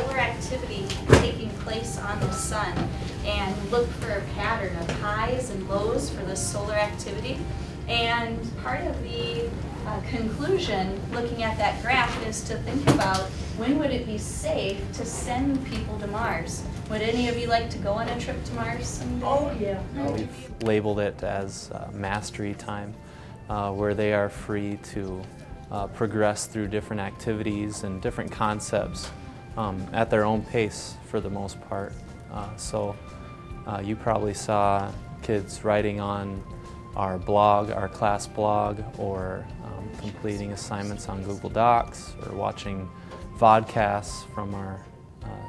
solar activity taking place on the sun and look for a pattern of highs and lows for the solar activity. And part of the conclusion, looking at that graph, is to think about when would it be safe to send people to Mars. Would any of you like to go on a trip to Mars someday? Oh, yeah. We've labeled it as mastery time, where they are free to progress through different activities and different concepts at their own pace for the most part. So you probably saw kids writing on our blog, our class blog, or completing assignments on Google Docs, or watching vodcasts from our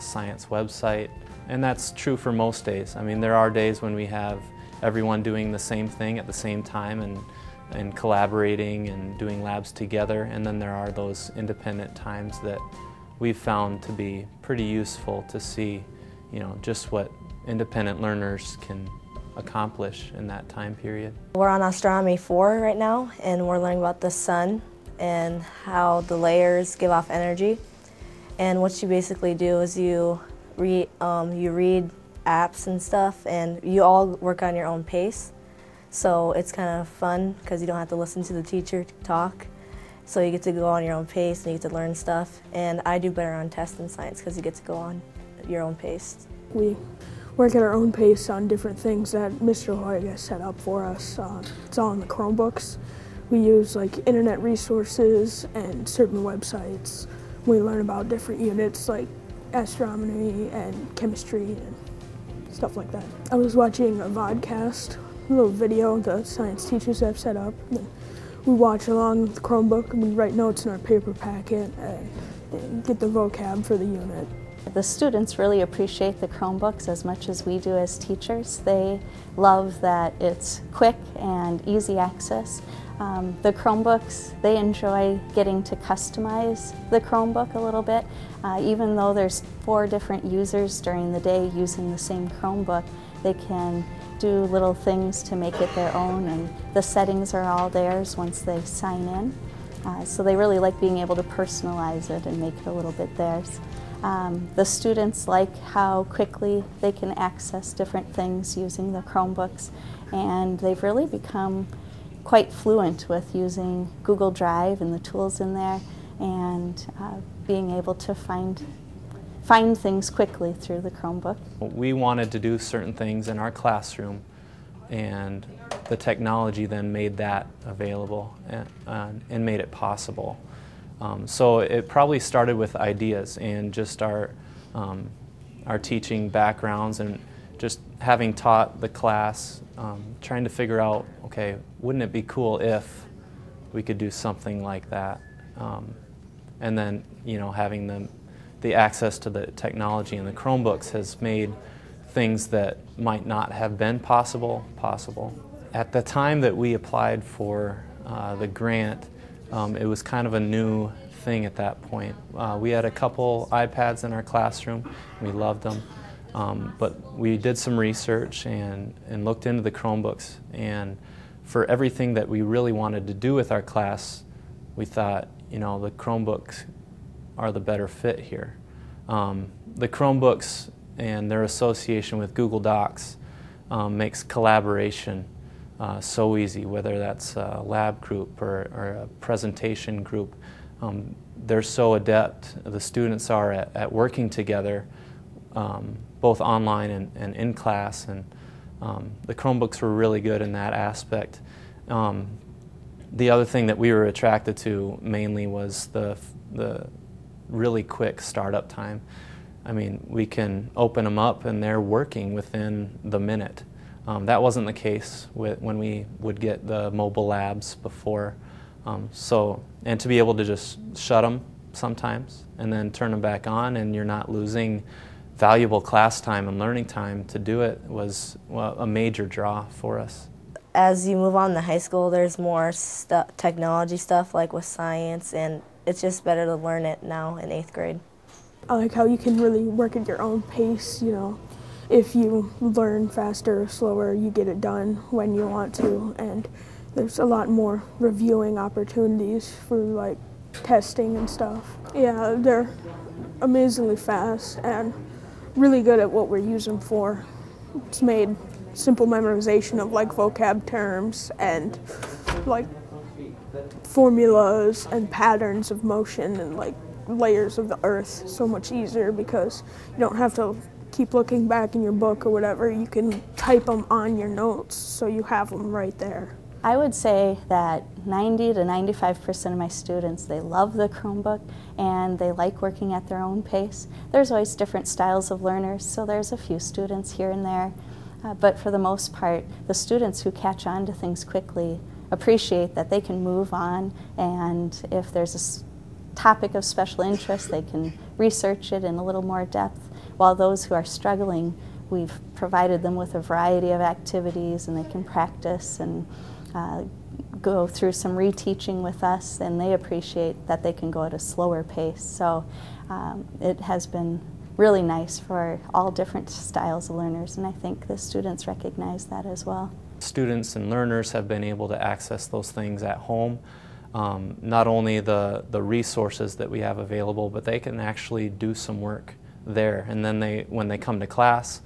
science website. And that's true for most days. I mean, there are days when we have everyone doing the same thing at the same time and collaborating and doing labs together, and then there are those independent times that we've found to be pretty useful to see, you know, just what independent learners can accomplish in that time period. We're on Astronomy 4 right now, and we're learning about the sun and how the layers give off energy. And what you basically do is you read apps and stuff, and you all work on your own pace. So it's kind of fun because you don't have to listen to the teacher talk. So you get to go on your own pace and you get to learn stuff. And I do better on tests and science because you get to go on your own pace. We work at our own pace on different things that Mr. Hoyt has set up for us. It's all on the Chromebooks. We use like internet resources and certain websites. We learn about different units like astronomy and chemistry and stuff like that. I was watching a vodcast, a little video the science teachers have set up. And we watch along with the Chromebook and we write notes in our paper packet and get the vocab for the unit. The students really appreciate the Chromebooks as much as we do as teachers. They love that it's quick and easy access. The Chromebooks, they enjoy getting to customize the Chromebook a little bit. Even though there's 4 different users during the day using the same Chromebook, they can do little things to make it their own, and the settings are all theirs once they sign in. So they really like being able to personalize it and make it a little bit theirs. The students like how quickly they can access different things using the Chromebooks, and they've really become quite fluent with using Google Drive and the tools in there, and being able to find things quickly through the Chromebook. We wanted to do certain things in our classroom, and the technology then made that available and made it possible. So it probably started with ideas and just our teaching backgrounds, and just having taught the class, trying to figure out, okay, wouldn't it be cool if we could do something like that? And then, you know, having the access to the technology and the Chromebooks has made things that might not have been possible. At the time that we applied for the grant, it was kind of a new thing at that point. We had a couple iPads in our classroom. We loved them. But we did some research and looked into the Chromebooks, and for everything that we really wanted to do with our class, we thought, you know, the Chromebooks are the better fit here. The Chromebooks and their association with Google Docs makes collaboration so easy, whether that's a lab group or a presentation group. They're so adept, the students are at working together, both online and in class, and the Chromebooks were really good in that aspect. The other thing that we were attracted to mainly was the really quick startup time. I mean, we can open them up and they're working within the minute. That wasn't the case when we would get the mobile labs before. And to be able to just shut them sometimes and then turn them back on, and you're not losing valuable class time and learning time to do it, was, well, a major draw for us. As you move on to high school, there's more technology stuff like with science, and it's just better to learn it now in 8th grade. I like how you can really work at your own pace, you know. If you learn faster or slower, you get it done when you want to, and there's a lot more reviewing opportunities for like testing and stuff. Yeah, they're amazingly fast and really good at what we're using for. It's made simple memorization of like vocab terms and like formulas and patterns of motion and like layers of the earth so much easier, because you don't have to keep looking back in your book or whatever. You can type them on your notes so you have them right there. I would say that 90 to 95% of my students, they love the Chromebook and they like working at their own pace. There's always different styles of learners, so there's a few students here and there. But for the most part, the students who catch on to things quickly appreciate that they can move on, and if there's a topic of special interest, they can research it in a little more depth, while those who are struggling, we've provided them with a variety of activities and they can practice and go through some reteaching with us, and they appreciate that they can go at a slower pace. So it has been really nice for all different styles of learners, and I think the students recognize that as well. Students and learners have been able to access those things at home. Not only the resources that we have available, but they can actually do some work there. And then when they come to class,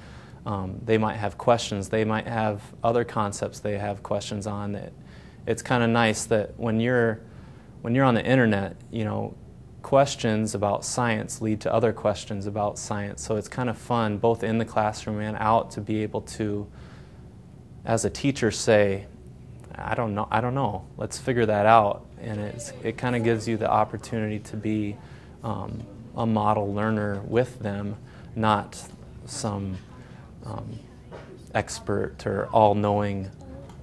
they might have questions. They might have other concepts they have questions on. It's kind of nice that when you're on the internet, you know, questions about science lead to other questions about science. So it's kind of fun, both in the classroom and out, to be able to, as a teacher, say, I don't know, let's figure that out. And it kind of gives you the opportunity to be a model learner with them, not some expert or all-knowing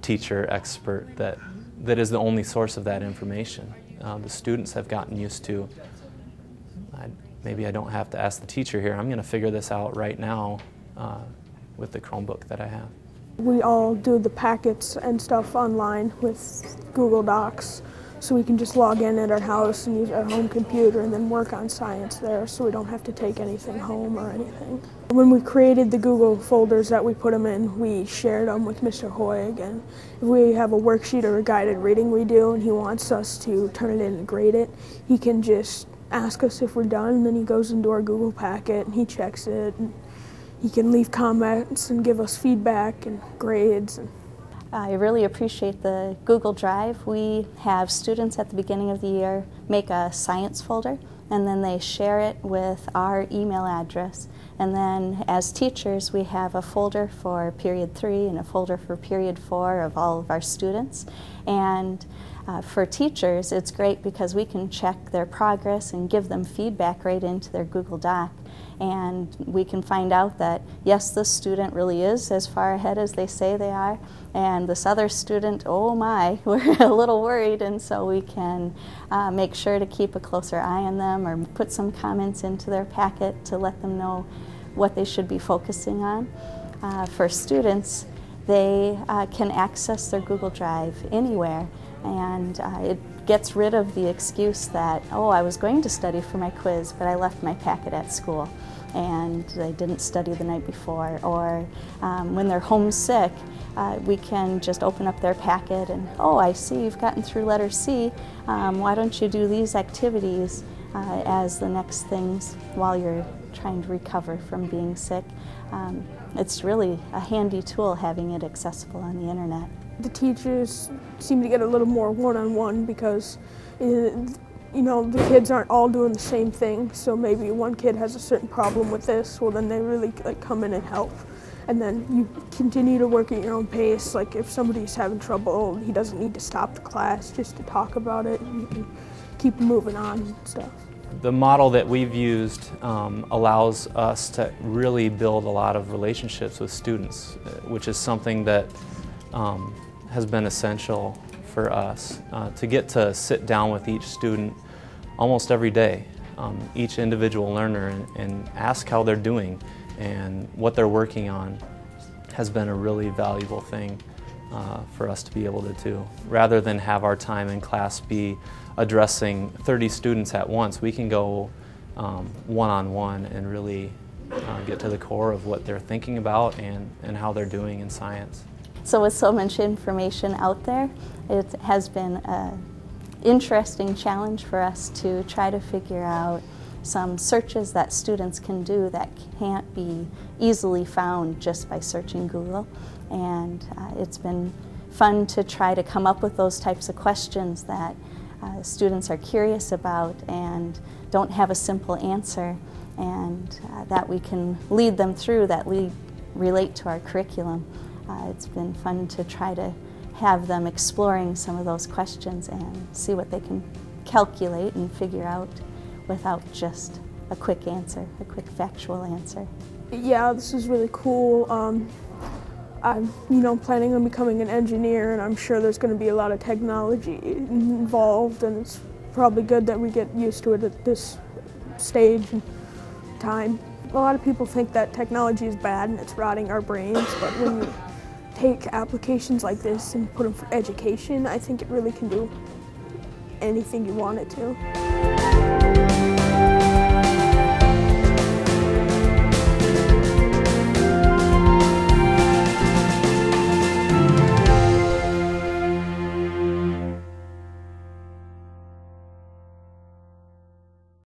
teacher expert that is the only source of that information. The students have gotten used to, maybe I don't have to ask the teacher here, I'm going to figure this out right now with the Chromebook that I have. We all do the packets and stuff online with Google Docs, so we can just log in at our house and use our home computer and then work on science there, so we don't have to take anything home or anything. When we created the Google folders that we put them in, we shared them with Mr. Hoig, and if we have a worksheet or a guided reading we do and he wants us to turn it in and grade it, he can just ask us if we're done, and then he goes into our Google packet and he checks it. And he can leave comments and give us feedback and grades. I really appreciate the Google Drive. We have students at the beginning of the year make a science folder, and then they share it with our email address. And then as teachers, we have a folder for period 3 and a folder for period 4 of all of our students. And for teachers, it's great because we can check their progress and give them feedback right into their Google Doc. And we can find out that, yes, this student really is as far ahead as they say they are, and this other student, oh my, we're a little worried, and so we can make sure to keep a closer eye on them or put some comments into their packet to let them know what they should be focusing on. For students, they can access their Google Drive anywhere, and it gets rid of the excuse that, oh, I was going to study for my quiz, but I left my packet at school and I didn't study the night before. Or when they're homesick, we can just open up their packet and, oh, I see you've gotten through letter C. Why don't you do these activities as the next things while you're trying to recover from being sick? It's really a handy tool having it accessible on the internet. The teachers seem to get a little more one-on-one because, you know, the kids aren't all doing the same thing. So maybe one kid has a certain problem with this, well then they really come in and help. And then you continue to work at your own pace. Like if somebody's having trouble, he doesn't need to stop the class just to talk about it. You can keep moving on and stuff. The model that we've used allows us to really build a lot of relationships with students, which is something that has been essential for us to get to sit down with each student almost every day, each individual learner, and ask how they're doing and what they're working on has been a really valuable thing for us to be able to do. Rather than have our time in class be addressing 30 students at once, we can go one-on-one and really get to the core of what they're thinking about and how they're doing in science. So with so much information out there, it has been an interesting challenge for us to try to figure out some searches that students can do that can't be easily found just by searching Google. And it's been fun to try to come up with those types of questions that students are curious about and don't have a simple answer, and that we can lead them through, that relate to our curriculum. It's been fun to try to have them exploring some of those questions and see what they can calculate and figure out without just a quick answer, a quick factual answer. Yeah, this is really cool. I'm planning on becoming an engineer, and I'm sure there's going to be a lot of technology involved, and it's probably good that we get used to it at this stage and time. A lot of people think that technology is bad and it's rotting our brains, but when you take applications like this and put them for education, I think it really can do anything you want it to.